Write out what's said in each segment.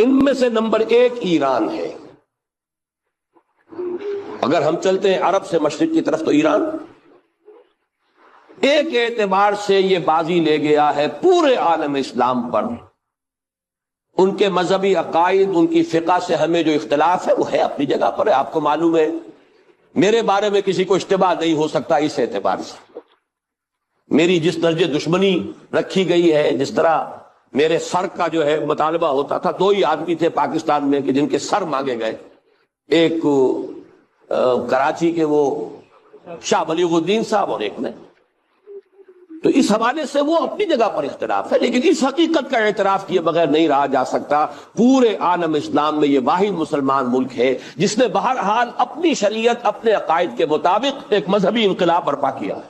ان میں سے نمبر 1 ایران ہے۔ اگر ہم چلتے ہیں عرب سے مشرق کی طرف تو ایران ایک اعتبار سے یہ بازی لے گیا ہے پورے عالم اسلام پر۔ ان کے مذہبی عقائد، ان کی فقہ سے ہمیں جو اختلاف ہے وہ ہے اپنی جگہ پر ہے۔ آپ کو معلوم ہے میرے بارے میں کسی کو اشتباہ نہیں ہو سکتا اس اعتبار سے۔ میری جس درجے دشمنی رکھی گئی ہے، جس طرح میرے سر کا جو ہے مطالبہ ہوتا تھا، 2 ہی آدمی تھے پاکستان میں کہ جن کے سر مانگے گئے، ایک کراچی کے وہ شاہ بلیغ الدین صاحب اور ایک نے۔ تو اس حوالے سے وہ اپنی جگہ پر اختلاف ہے، لیکن اس حقیقت کا اعتراف کیے بغیر نہیں رہا جا سکتا پورے عالم اسلام میں یہ واحد مسلمان ملک ہے جس نے بہرحال اپنی شریعت، اپنے عقائد کے مطابق ایک مذہبی انقلاب برپا کیا ہے،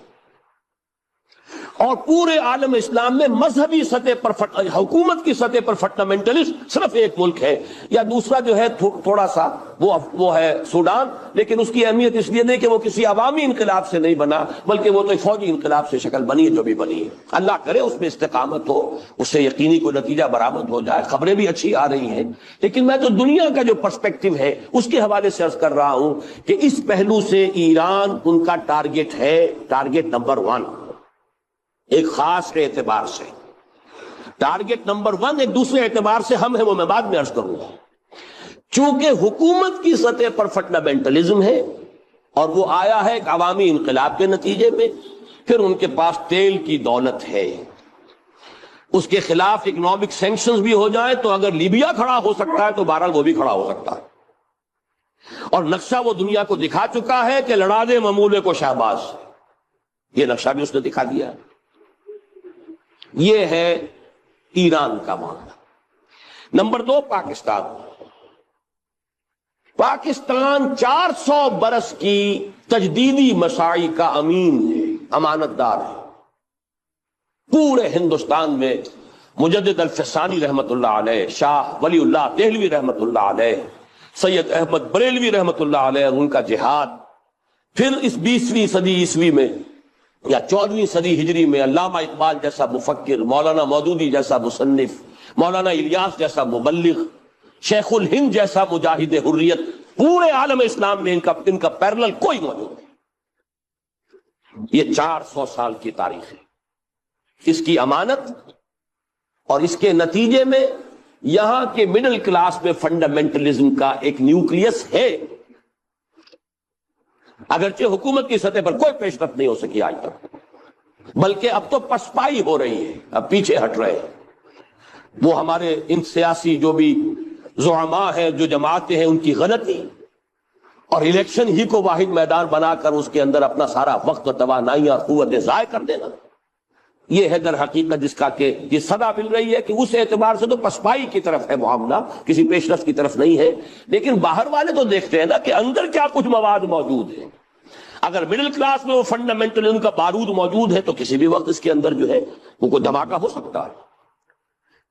اور پورے عالم اسلام میں مذہبی سطح پر حکومت کی سطح پر فنڈامنٹلسٹ صرف ایک ملک ہے، یا دوسرا جو ہے تھوڑا سا وہ ہے سوڈان، لیکن اس کی اہمیت اس لیے نہیں کہ وہ کسی عوامی انقلاب سے نہیں بنا، بلکہ وہ تو فوجی انقلاب سے شکل بنی ہے جو بھی بنی ہے۔ اللہ کرے اس میں استقامت ہو، اس سے یقینی کوئی نتیجہ برآمد ہو جائے۔ خبریں بھی اچھی آ رہی ہیں، لیکن میں تو دنیا کا جو پرسپیکٹو ہے اس کے حوالے سے عرض کر رہا ہوں کہ اس پہلو سے ایران ان کا ٹارگٹ ہے، ٹارگٹ نمبر 1 ایک خاص اعتبار سے۔ ٹارگٹ نمبر 1 ایک دوسرے اعتبار سے ہم ہے، وہ میں بعد میں عرض کروں گا۔ چونکہ حکومت کی سطح پر فنڈامنٹلزم ہے اور وہ آیا ہے ایک عوامی انقلاب کے نتیجے میں، پھر ان کے پاس تیل کی دولت ہے، اس کے خلاف اکنامک سینکشنز بھی ہو جائیں تو اگر لیبیا کھڑا ہو سکتا ہے تو بہرحال وہ بھی کھڑا ہو سکتا ہے، اور نقشہ وہ دنیا کو دکھا چکا ہے کہ لڑا دے ممولے کو شہباز، یہ نقشہ بھی اس نے دکھا دیا ہے۔ یہ ہے ایران کا معاملہ۔ نمبر 2 پاکستان۔ پاکستان 400 برس کی تجدیدی مساعی کا امین ہے، امانت دار ہے۔ پورے ہندوستان میں مجدد الفسانی رحمت اللہ علیہ، شاہ ولی اللہ دہلوی رحمت اللہ علیہ، سید احمد بریلوی رحمت اللہ علیہ، ان کا جہاد، پھر اس 20ویں صدی عیسوی میں یا 14ویں صدی ہجری میں علامہ اقبال جیسا مفکر، مولانا مودودی جیسا مصنف، مولانا الیاس جیسا مبلغ، شیخ الہند جیسا مجاہد حریت، پورے عالم اسلام میں ان کا پیرلل کوئی موجود نہیں۔ یہ 400 سال کی تاریخ ہے، اس کی امانت، اور اس کے نتیجے میں یہاں کے مڈل کلاس میں فنڈامنٹلزم کا ایک نیوکلیس ہے، اگرچہ حکومت کی سطح پر کوئی پیش رفت نہیں ہو سکی آج تک، بلکہ اب تو پسپائی ہو رہی ہے، اب پیچھے ہٹ رہے ہیں۔ وہ ہمارے ان سیاسی جو بھی زعماء ہیں، جو جماعتیں ہیں، ان کی غلطی اور الیکشن ہی کو واحد میدان بنا کر اس کے اندر اپنا سارا وقت و توانائی اور قوتیں ضائع کر دینا، یہ ہے در حقیقت جس کا کہ یہ صدا مل رہی ہے کہ اس اعتبار سے تو پسپائی کی طرف ہے معاملہ، کسی پیش رفت کی طرف نہیں ہے۔ لیکن باہر والے تو دیکھتے ہیں نا کہ اندر کیا کچھ مواد موجود ہے۔ اگر مڈل کلاس میں وہ فنڈامنٹلزم کا بارود موجود ہے تو کسی بھی وقت اس کے اندر جو ہے وہ کوئی دھماکہ ہو سکتا ہے۔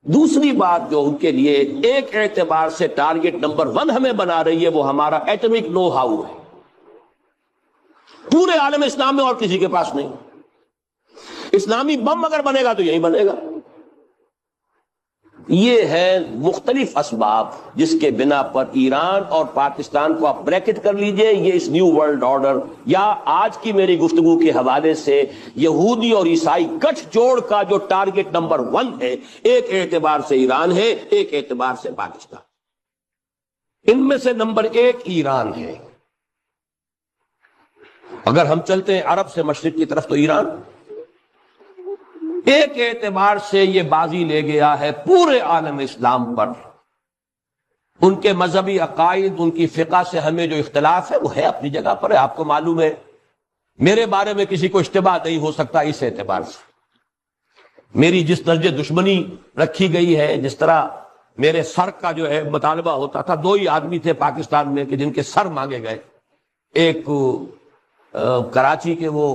دوسری بات جو ان کے لیے ایک اعتبار سے ٹارگٹ نمبر 1 ہمیں بنا رہی ہے، وہ ہمارا ایٹمک نو ہاؤ ہے، پورے عالم اسلام میں اور کسی کے پاس نہیں۔ اسلامی بم اگر بنے گا تو یہی بنے گا۔ یہ ہے مختلف اسباب جس کے بنا پر ایران اور پاکستان کو آپ بریکٹ کر لیجئے، یہ اس نیو ورلڈ آرڈر یا آج کی میری گفتگو کے حوالے سے یہودی اور عیسائی گٹھ جوڑ کا جو ٹارگٹ نمبر 1 ہے، ایک اعتبار سے ایران ہے، ایک اعتبار سے پاکستان۔ ان میں سے نمبر 1 ایران ہے۔ اگر ہم چلتے ہیں عرب سے مشرق کی طرف تو ایران ایک اعتبار سے یہ بازی لے گیا ہے پورے عالم اسلام پر۔ ان کے مذہبی عقائد، ان کی فقہ سے ہمیں جو اختلاف ہے وہ ہے اپنی جگہ پر ہے۔ آپ کو معلوم ہے میرے بارے میں کسی کو اشتباہ نہیں ہو سکتا اس اعتبار سے۔ میری جس درجے دشمنی رکھی گئی ہے، جس طرح میرے سر کا جو ہے مطالبہ ہوتا تھا، 2 ہی آدمی تھے پاکستان میں کہ جن کے سر مانگے گئے، ایک کراچی کے وہ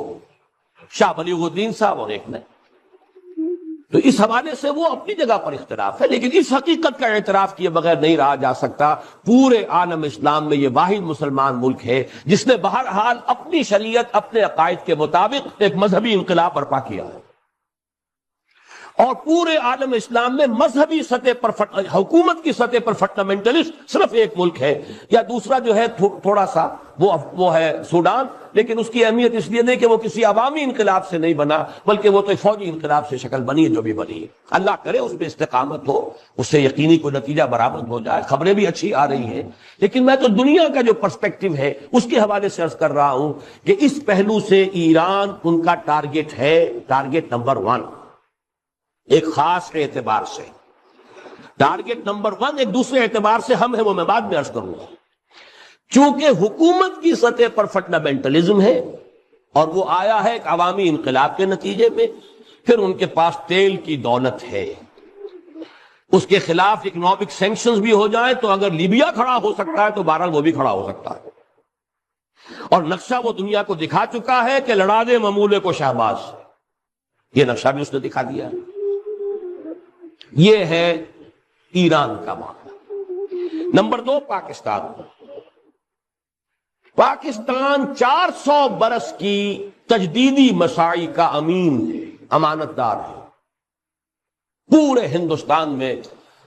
شاہ بلیغ الدین صاحب اور ایک نے۔ تو اس حوالے سے وہ اپنی جگہ پر اختلاف ہے، لیکن اس حقیقت کا اعتراف کیے بغیر نہیں رہا جا سکتا پورے عالم اسلام میں یہ واحد مسلمان ملک ہے جس نے بہرحال اپنی شریعت، اپنے عقائد کے مطابق ایک مذہبی انقلاب برپا کیا ہے، اور پورے عالم اسلام میں مذہبی سطح پر حکومت کی سطح پر فنڈامنٹلسٹ صرف ایک ملک ہے، یا دوسرا جو ہے تھوڑا سا وہ ہے سوڈان، لیکن اس کی اہمیت اس لیے نہیں کہ وہ کسی عوامی انقلاب سے نہیں بنا، بلکہ وہ تو فوجی انقلاب سے شکل بنی ہے جو بھی بنی ہے۔ اللہ کرے اس پہ استقامت ہو، اس سے یقینی کوئی نتیجہ برآمد ہو جائے۔ خبریں بھی اچھی آ رہی ہیں، لیکن میں تو دنیا کا جو پرسپیکٹو ہے اس کے حوالے سے عرض کر رہا ہوں کہ اس پہلو سے ایران ان کا ٹارگٹ ہے، ٹارگٹ نمبر 1 ایک خاص اعتبار سے۔ ٹارگٹ نمبر 1 ایک دوسرے اعتبار سے ہم ہے، وہ میں بعد میں عرض کروں گا۔ چونکہ حکومت کی سطح پر فنڈامنٹلزم ہے اور وہ آیا ہے ایک عوامی انقلاب کے نتیجے میں، پھر ان کے پاس تیل کی دولت ہے، اس کے خلاف اکنامک سینکشنز بھی ہو جائیں تو اگر لیبیا کھڑا ہو سکتا ہے تو بہرحال وہ بھی کھڑا ہو سکتا ہے، اور نقشہ وہ دنیا کو دکھا چکا ہے کہ لڑا دے ممولے کو شہباز، یہ نقشہ بھی اس نے دکھا دیا۔ یہ ہے ایران کا معاملہ۔ نمبر 2 پاکستان 400 برس کی تجدیدی مساعی کا امین ہے، امانت دار ہے۔ پورے ہندوستان میں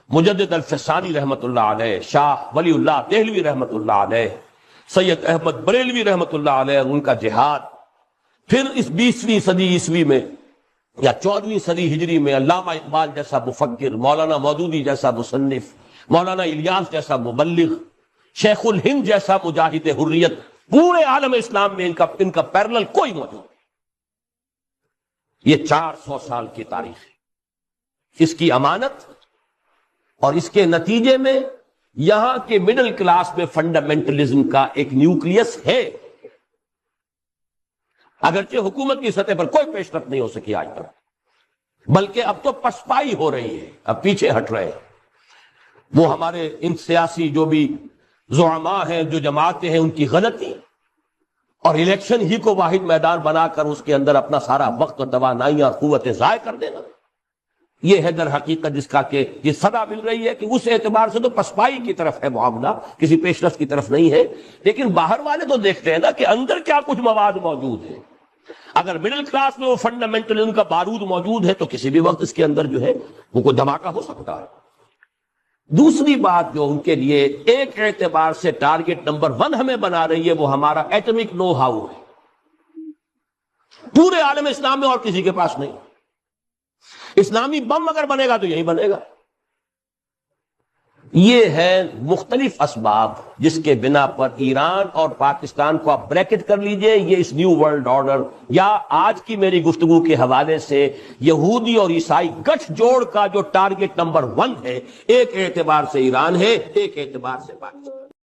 مجدد الفسانی رحمت اللہ علیہ، شاہ ولی اللہ دہلوی رحمت اللہ علیہ، سید احمد بریلوی رحمت اللہ علیہ، ان کا جہاد، پھر اس 20ویں صدی عیسوی میں یا 14ویں صدی ہجری میں علامہ اقبال جیسا مفکر، مولانا مودودی جیسا مصنف، مولانا الیاس جیسا مبلغ، شیخ الہند جیسا مجاہد حریت، پورے عالم اسلام میں ان کا پیرلل کوئی موجود نہیں۔ یہ 400 سال کی تاریخ ہے، اس کی امانت اور اس کے نتیجے میں یہاں کے مڈل کلاس میں فنڈامنٹلزم کا ایک نیوکلیس ہے، اگرچہ حکومت کی سطح پر کوئی پیش رفت نہیں ہو سکی آج تک، بلکہ اب تو پسپائی ہو رہی ہے، اب پیچھے ہٹ رہے ہیں۔ وہ ہمارے ان سیاسی جو بھی زعماء ہیں، جو جماعتیں ہیں، ان کی غلطی اور الیکشن ہی کو واحد میدان بنا کر اس کے اندر اپنا سارا وقت اور توانائی اور قوتیں ضائع کر دینا، یہ ہے در حقیقت جس کا کہ یہ صدا مل رہی ہے کہ اس اعتبار سے تو پسپائی کی طرف ہے معاملہ، کسی پیش رفت کی طرف نہیں ہے۔ لیکن باہر والے تو دیکھتے ہیں نا کہ اندر کیا کچھ مواد موجود ہے۔ اگر مڈل کلاس میں وہ فنڈامنٹلزم کا بارود موجود ہے تو کسی بھی وقت اس کے اندر جو ہے وہ کوئی دھماکہ ہو سکتا ہے۔ دوسری بات جو ان کے لیے ایک اعتبار سے ٹارگٹ نمبر 1 ہمیں بنا رہی ہے، وہ ہمارا ایٹمک نو ہاؤ ہے۔ پورے عالم اسلام میں اور کسی کے پاس نہیں۔ اسلامی بم اگر بنے گا تو یہی بنے گا۔ یہ ہے مختلف اسباب جس کے بنا پر ایران اور پاکستان کو آپ بریکٹ کر لیجئے، یہ اس نیو ورلڈ آرڈر یا آج کی میری گفتگو کے حوالے سے یہودی اور عیسائی گٹھ جوڑ کا جو ٹارگٹ نمبر 1 ہے، ایک اعتبار سے ایران ہے، ایک اعتبار سے پاکستان۔